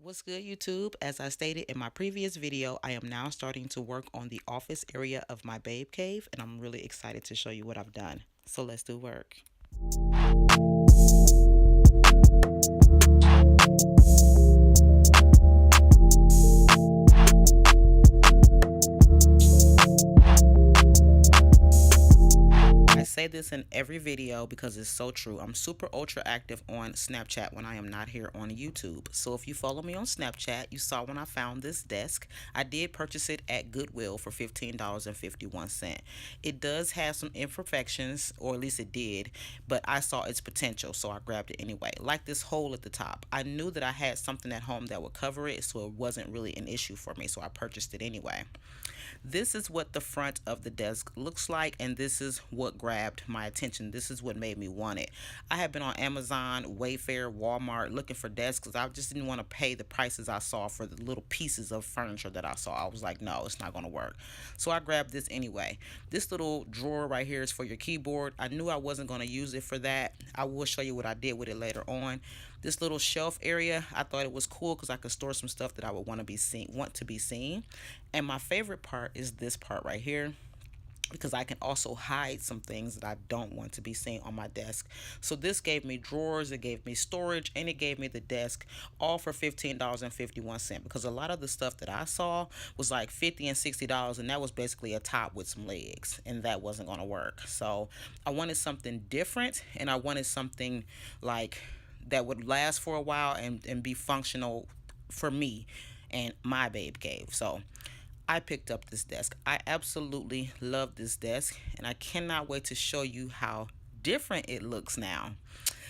What's good, YouTube? As I stated in my previous video, I am now starting to work on the office area of my babe cave, and I'm really excited to show you what I've done. So let's do work. I say this in every video because it's so true. I'm super ultra active on Snapchat when I am not here on YouTube. So if you follow me on Snapchat, you saw when I found this desk. I did purchase it at Goodwill for $15.51. It does have some imperfections, or at least it did, but I saw its potential, so I grabbed it anyway. Like this hole at the top. I knew that I had something at home that would cover it, so it wasn't really an issue for me, so I purchased it anyway. This is what the front of the desk looks like, and this is what grabbed my attention. This is what made me want it. I have been on Amazon, Wayfair, Walmart looking for desks because I just didn't want to pay the prices I saw for the little pieces of furniture that I saw. I was like, no, it's not going to work. So I grabbed this anyway. This little drawer right here is for your keyboard. I knew I wasn't going to use it for that. I will show you what I did with it later on. This little shelf area, I thought it was cool because I could store some stuff that I would want to be seen. And my favorite part is this part right here, because I can also hide some things that I don't want to be seen on my desk. So this gave me drawers, it gave me storage, and it gave me the desk, all for $15.51, because a lot of the stuff that I saw was like $50 and $60, and that was basically a top with some legs, and that wasn't going to work. So I wanted something different, and I wanted something like that would last for a while and be functional for me and my babe cave. So I picked up this desk. I absolutely love this desk, and I cannot wait to show you how different it looks now.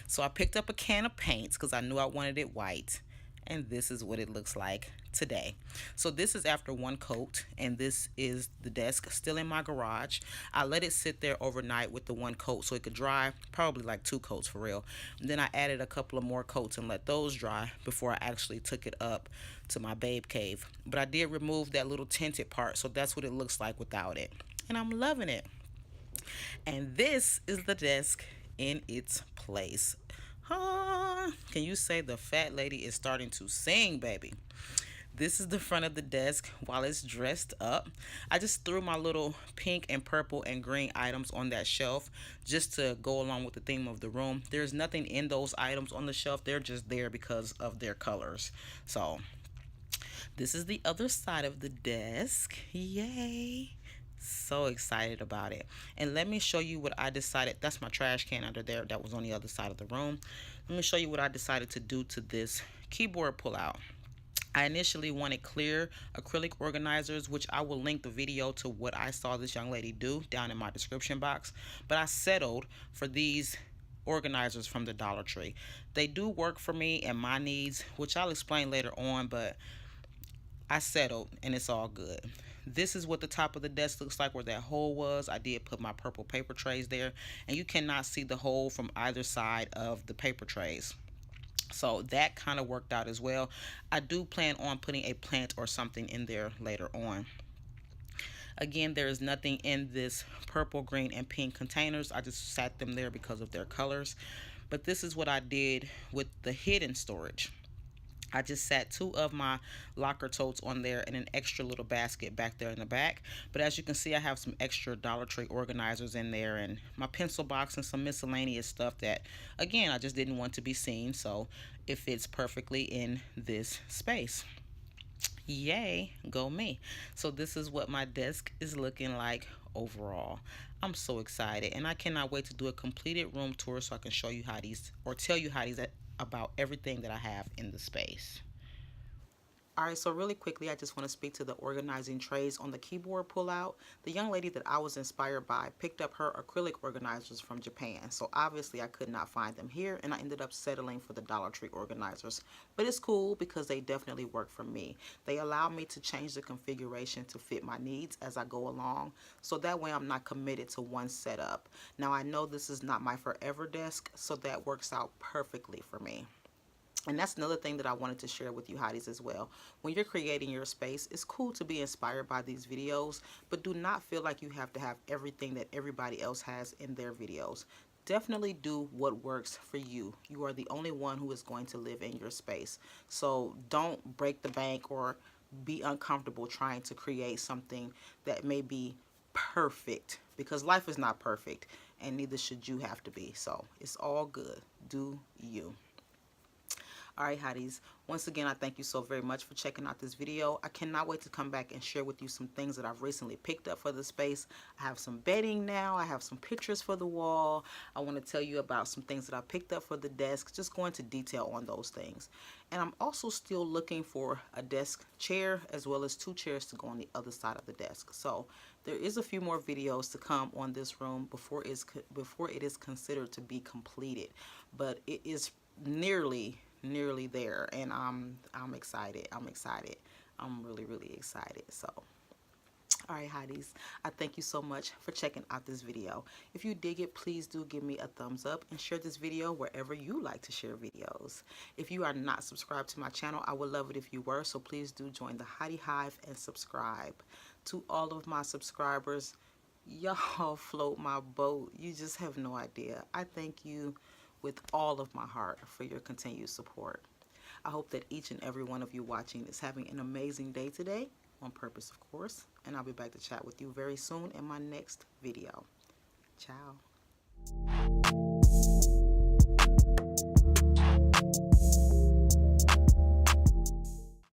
So I picked up a can of paints because I knew I wanted it white, and this is what it looks like today. So this is after one coat, and this is the desk still in my garage. I let it sit there overnight with the one coat so it could dry, probably like two coats for real. And then I added a couple of more coats and let those dry before I actually took it up to my babe cave. But I did remove that little tinted part, so that's what it looks like without it, and I'm loving it. And this is the desk in its place. Can you say the fat lady is starting to sing, baby? This is the front of the desk while it's dressed up. I just threw my little pink and purple and green items on that shelf just to go along with the theme of the room. There's nothing in those items on the shelf. They're just there because of their colors. So this is the other side of the desk. Yay. So excited about it. And let me show you what I decided. That's my trash can under there that was on the other side of the room. Let me show you what I decided to do to this keyboard pullout. I initially wanted clear acrylic organizers, which I will link the video to what I saw this young lady do down in my description box. But I settled for these organizers from the Dollar Tree. They do work for me and my needs, which I'll explain later on, but I settled and it's all good. This is what the top of the desk looks like where that hole was. I did put my purple paper trays there, and you cannot see the hole from either side of the paper trays. So that kind of worked out as well. I do plan on putting a plant or something in there later on. Again, there is nothing in this purple, green, and pink containers. I just sat them there because of their colors. But this is what I did with the hidden storage. I just sat two of my locker totes on there and an extra little basket back there in the back. But as you can see, I have some extra Dollar Tree organizers in there and my pencil box and some miscellaneous stuff that, again, I just didn't want to be seen. So it fits perfectly in this space. Yay, go me. So this is what my desk is looking like overall. I'm so excited, and I cannot wait to do a completed room tour so I can show you how these, or tell you how these about everything that I have in the space. All right, so really quickly, I just want to speak to the organizing trays on the keyboard pullout. The young lady that I was inspired by picked up her acrylic organizers from Japan. So obviously I could not find them here, and I ended up settling for the Dollar Tree organizers. But it's cool because they definitely work for me. They allow me to change the configuration to fit my needs as I go along. So that way I'm not committed to one setup. Now I know this is not my forever desk, so that works out perfectly for me. And that's another thing that I wanted to share with you hotties as well. When you're creating your space, it's cool to be inspired by these videos, but do not feel like you have to have everything that everybody else has in their videos. definitely do what works for you. You are the only one who is going to live in your space. So don't break the bank or be uncomfortable trying to create something that may be perfect, because life is not perfect and neither should you have to be. So it's all good. Do you. All right, hotties. Once again, I thank you so very much for checking out this video. I cannot wait to come back and share with you some things that I've recently picked up for the space. I have some bedding now. I have some pictures for the wall. I want to tell you about some things that I picked up for the desk, just go into detail on those things. And I'm also still looking for a desk chair as well as 2 chairs to go on the other side of the desk. So there is a few more videos to come on this room before it is considered to be completed. But it is nearly there, and I'm excited. I'm really excited. So all right, hotties, I thank you so much for checking out this video. If you dig it, please do give me a thumbs up and share this video wherever you like to share videos. If you are not subscribed to my channel, I would love it if you were, so please do join the Hottie Hive and subscribe. To all of my subscribers, y'all float my boat. You just have no idea. I thank you with all of my heart for your continued support. I hope that each and every one of you watching is having an amazing day today, on purpose of course, and I'll be back to chat with you very soon in my next video. Ciao.